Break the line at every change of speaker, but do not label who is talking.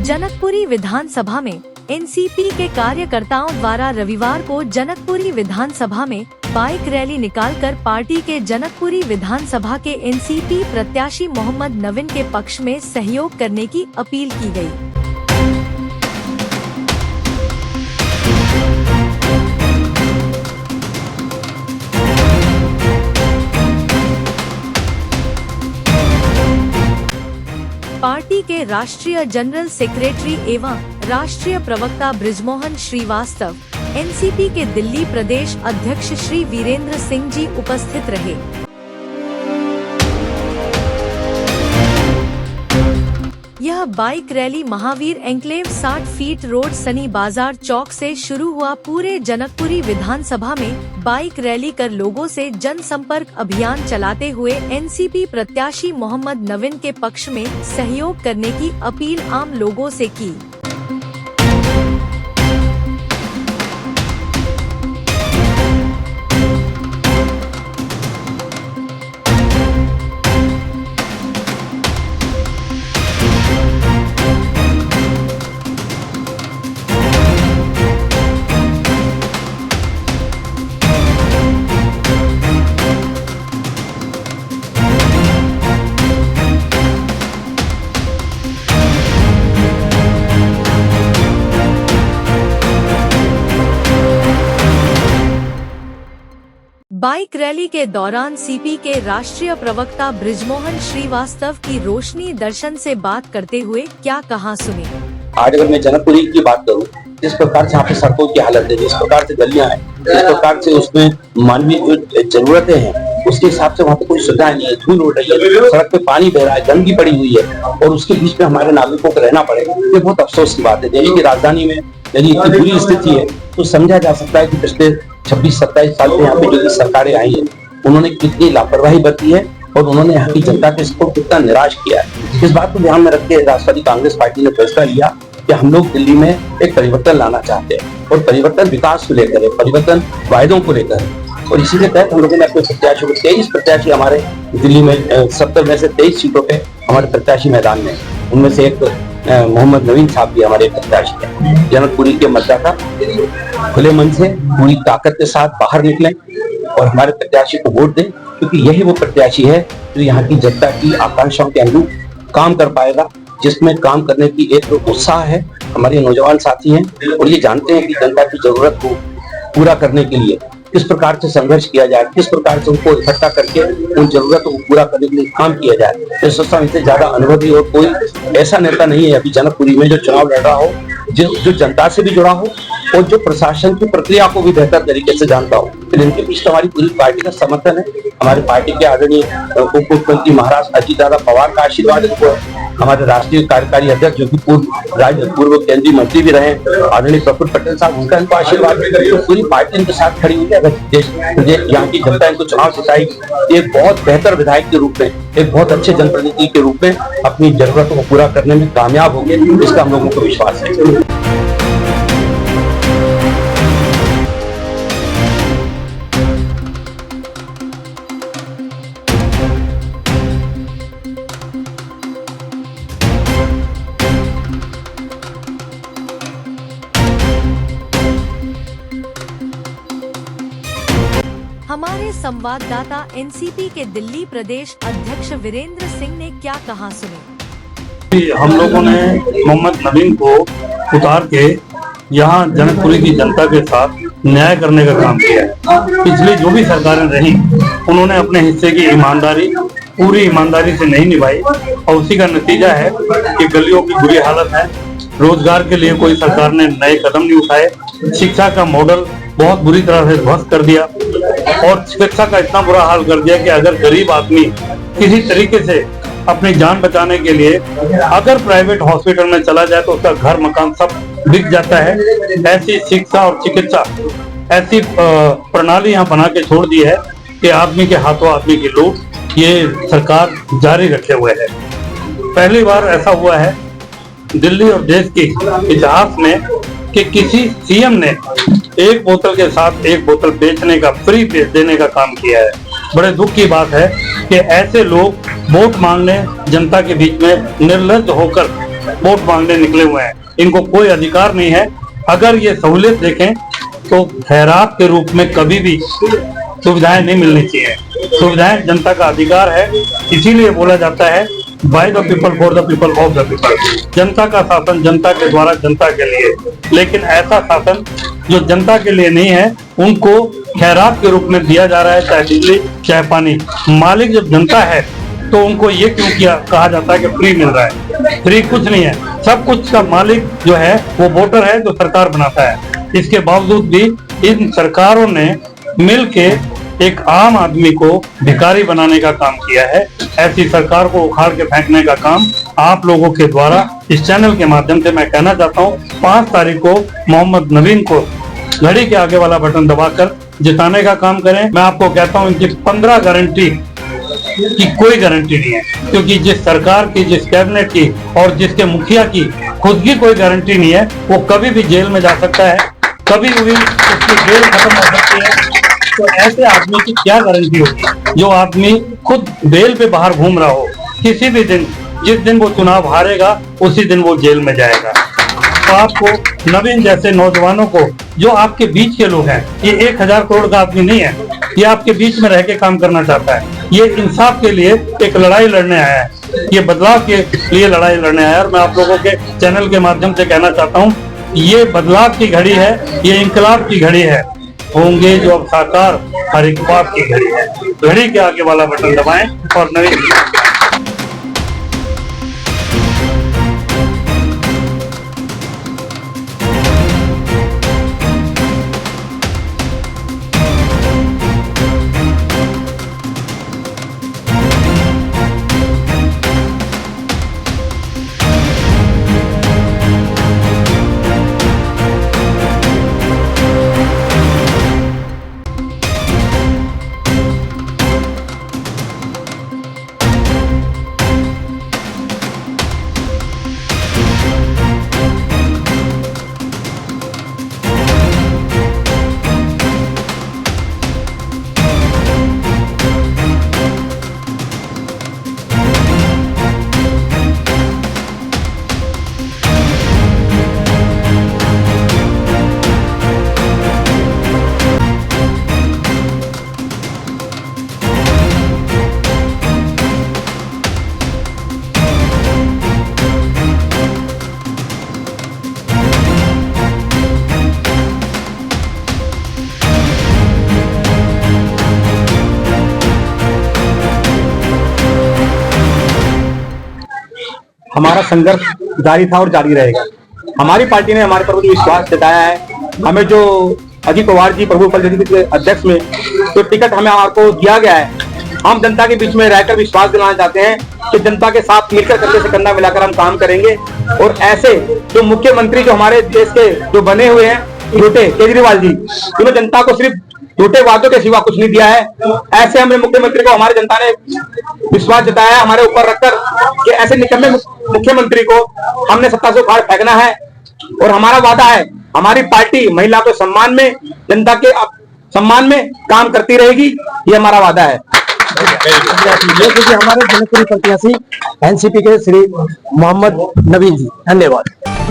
जनकपुरी विधानसभा में एनसीपी के कार्यकर्ताओं द्वारा रविवार को जनकपुरी विधानसभा में बाइक रैली निकालकर पार्टी के जनकपुरी विधानसभा के एनसीपी प्रत्याशी मोहम्मद नवीन के पक्ष में सहयोग करने की अपील की गई। पार्टी के राष्ट्रीय जनरल सेक्रेटरी एवं राष्ट्रीय प्रवक्ता बृजमोहन श्रीवास्तव, एनसीपी के दिल्ली प्रदेश अध्यक्ष श्री वीरेंद्र सिंह जी उपस्थित रहे। यह bike rally Mahavir enclave 60 feet road Sunny बाजार चौक से शुरू हुआ। पूरे जनकपुरी विधानसभा में बाइक रैली कर लोगों से जनसंपर्क अभियान चलाते हुए एनसीपी प्रत्याशी मोहम्मद नवीन के पक्ष में सहयोग करने की अपील आम लोगों से की। बाइक रैली के दौरान सीपी के राष्ट्रीय प्रवक्ता बृजमोहन श्रीवास्तव की रोशनी दर्शन से बात करते हुए क्या कहा, सुने।
आज अगर मैं जनकपुरी की बात करूं, जिस प्रकार से यहाँ पे सड़कों की हालत है, जिस प्रकार से गलियां हैं, जिस प्रकार से उसमें मानवीय जो जरूरतें हैं, उसके हिसाब से वहाँ पे कोई सुविधाएं नहीं है। धूल उड़ रही है, सड़क पे पानी बह रहा है, गंदगी पड़ी हुई है और उसके बीच में हमारे नागरिकों को रहना पड़ेगा। ये बहुत अफसोस की बात है। देश की राजधानी में यदि इतनी बुरी स्थिति है तो समझा जा सकता है कि पिछले 26-27 साल से यहाँ पे जो सरकारें आई हैं उन्होंने कितनी लापरवाही बरती है और उन्होंने यहाँ की जनता के इसको कितना निराश किया है। इस बात को ध्यान में रख के राष्ट्रवादी कांग्रेस पार्टी ने फैसला लिया कि हम लोग दिल्ली में एक परिवर्तन लाना चाहते हैं और परिवर्तन विकास को लेकर है, परिवर्तन वायदों को लेकर है। और इसी के तहत हम लोगों ने अपने प्रत्याशियों को 23 प्रत्याशी हमारे दिल्ली में 70 में से 23 सीटों पे हमारे प्रत्याशी मैदान में, उनमें से एक मोहम्मद नवीन साहब भी हमारे प्रत्याशी हैं। जनकपुरी के मतदाता खुले मन से पूरी ताकत के साथ बाहर निकलें और हमारे प्रत्याशी को वोट दें, क्योंकि यही वो प्रत्याशी है जो यहाँ की जनता की आकांक्षाओं के अनुरूप काम कर पाएगा, जिसमें काम करने की एक उत्साह है। हमारे नौजवान साथी हैं और ये जानते हैं कि जनता की जरूरत को पूरा करने के लिए किस प्रकार से संघर्ष किया जाए, किस प्रकार से उनको इकट्ठा करके उन जरूरतों को पूरा करने के लिए काम किया जाए। मैं सोचता हूँ इससे ज्यादा अनुभवी और कोई ऐसा नेता नहीं है अभी जनकपुरी में जो चुनाव लड़ रहा हो, जो जनता से भी जुड़ा हो और जो प्रशासन की प्रक्रिया को भी बेहतर तरीके से जानता हो। फिर इनके पीछे हमारी पूरी पार्टी का समर्थन है। हमारी पार्टी के आदरणीय उप मुख्यमंत्री महाराष्ट्र अजित दादा पवार का आशीर्वाद इनको है। हमारे राष्ट्रीय कार्यकारी अध्यक्ष जो कि पूर्व केंद्रीय मंत्री भी रहे आदरणीय प्रफुल्ल पटेल साहब, उनका इनको आशीर्वाद है। तो पूरी पार्टी इनके साथ खड़ी हुई है। अगर यहाँ की जनता इनको चुनाव जिताएगी, एक बहुत बेहतर विधायक के रूप में, एक बहुत अच्छे जनप्रतिनिधि के रूप में अपनी जरूरतों को पूरा करने में कामयाब होंगे, इसका हम लोगों को विश्वास है।
हमारे संवाददाता एनसीपी के दिल्ली प्रदेश अध्यक्ष वीरेंद्र सिंह ने क्या कहा, सुने।
हम लोगों ने मोहम्मद नवीन को उतार के यहाँ जनकपुरी की जनता के साथ न्याय करने का काम किया है। पिछली जो भी सरकारें रही उन्होंने अपने हिस्से की ईमानदारी पूरी ईमानदारी से नहीं निभाई और उसी का नतीजा है कि गलियों की बुरी हालत है। रोजगार के लिए कोई सरकार ने नए कदम नहीं उठाए। शिक्षा का मॉडल बहुत बुरी तरह से ध्वस्त कर दिया और चिकित्सा का इतना बुरा हाल कर दिया कि अगर गरीब आदमी किसी तरीके से अपनी जान बचाने के लिए अगर प्राइवेट हॉस्पिटल में चला जाए तो उसका घर मकान सब बिक जाता है। ऐसी शिक्षा और चिकित्सा ऐसी प्रणाली यहाँ बना के छोड़ दी है कि आदमी के हाथों आदमी की लूट ये सरकार जारी रखे हुए है। पहली बार ऐसा हुआ है दिल्ली और देश के इतिहास में कि किसी सीएम ने एक बोतल के साथ एक बोतल बेचने का, फ्री बेच देने का काम किया है। बड़े दुख की बात है कि ऐसे लोग वोट मांगने जनता के बीच में निर्लज्ज होकर वोट मांगने निकले हुए हैं। इनको कोई अधिकार नहीं है। अगर ये सहूलियत देखें तो खैरात के रूप में कभी भी सुविधाएं नहीं मिलनी चाहिए। सुविधाएं जनता का अधिकार है, इसीलिए बोला जाता है by the people for the people of the people. जनता का शासन जनता के द्वारा जनता के लिए, लेकिन ऐसा शासन जो जनता के लिए नहीं है उनको खैरात के रूप में दिया जा रहा है, चाहे बिजली चाहे पानी। मालिक जब जनता है तो उनको ये क्यों कहा जाता है कि फ्री मिल रहा है? फ्री कुछ नहीं है, सब कुछ का मालिक जो है वो वोटर है, जो सरकार बनाता है। इसके बावजूद भी इन सरकारों ने मिलके एक आम आदमी को भिखारी बनाने का काम किया है। ऐसी सरकार को उखाड़ के फेंकने का काम आप लोगों के द्वारा इस चैनल के माध्यम से मैं कहना चाहता हूँ। 5 तारीख को मोहम्मद नवीन को घड़ी के आगे वाला बटन दबाकर जिताने का काम करें। मैं आपको कहता हूँ इनकी 15 गारंटी की कोई गारंटी नहीं है, क्योंकि जिस सरकार की, जिस कैबिनेट की और जिसके मुखिया की खुद की कोई गारंटी नहीं है, वो कभी भी जेल में जा सकता है, कभी भी उसकी जेल खत्म हो सकती है। तो ऐसे आदमी की क्या गारंटी होगी जो आदमी खुद बेल पे बाहर घूम रहा हो? किसी भी दिन, जिस दिन वो चुनाव हारेगा उसी दिन वो जेल में जाएगा। तो आपको नवीन जैसे नौजवानों को, जो आपके बीच के लोग हैं, ये 1000 करोड़ का आदमी नहीं है, ये आपके बीच में रह के काम करना चाहता है। ये इंसाफ के लिए एक लड़ाई लड़ने आया है, ये बदलाव के लिए लड़ाई लड़ने आया है। और मैं आप लोगों के चैनल के माध्यम से कहना चाहता हूँ, ये बदलाव की घड़ी है, ये इंकलाब की घड़ी है। होंगे जो अब साकार हर एक बात की घड़ी है। घड़ी के आगे वाला बटन दबाएं और नवीन
हमारा संघर्ष जारी था और जारी रहेगा। हमारी पार्टी ने हमारे प्रति विश्वास जताया है। हमें जो अजीत पवार जी प्रभु जी के अध्यक्ष में जो टिकट हमें आपको दिया गया है, हम जनता के बीच में रहकर विश्वास दिलाना चाहते हैं कि जनता के साथ मिलकर कंधे से कंधा मिलाकर हम काम करेंगे। और ऐसे जो मुख्यमंत्री जो हमारे देश के जो बने हुए हैं झूठे, केजरीवाल जी, उन्होंने जनता को सिर्फ झूठे वादों के सिवा कुछ नहीं दिया है। ऐसे हमें मुख्यमंत्री को हमारी जनता ने विश्वास जताया हमारे ऊपर रखकर कि ऐसे निकम्मे मुख्यमंत्री को हमने सत्ता से उखाड़ फेंकना है। और हमारा वादा है, हमारी पार्टी महिला के सम्मान में, जनता के सम्मान में काम करती रहेगी, ये हमारा वादा है।
हमारे जनकपुरी प्रत्याशी एनसीपी के श्री मोहम्मद नवीन जी, धन्यवाद।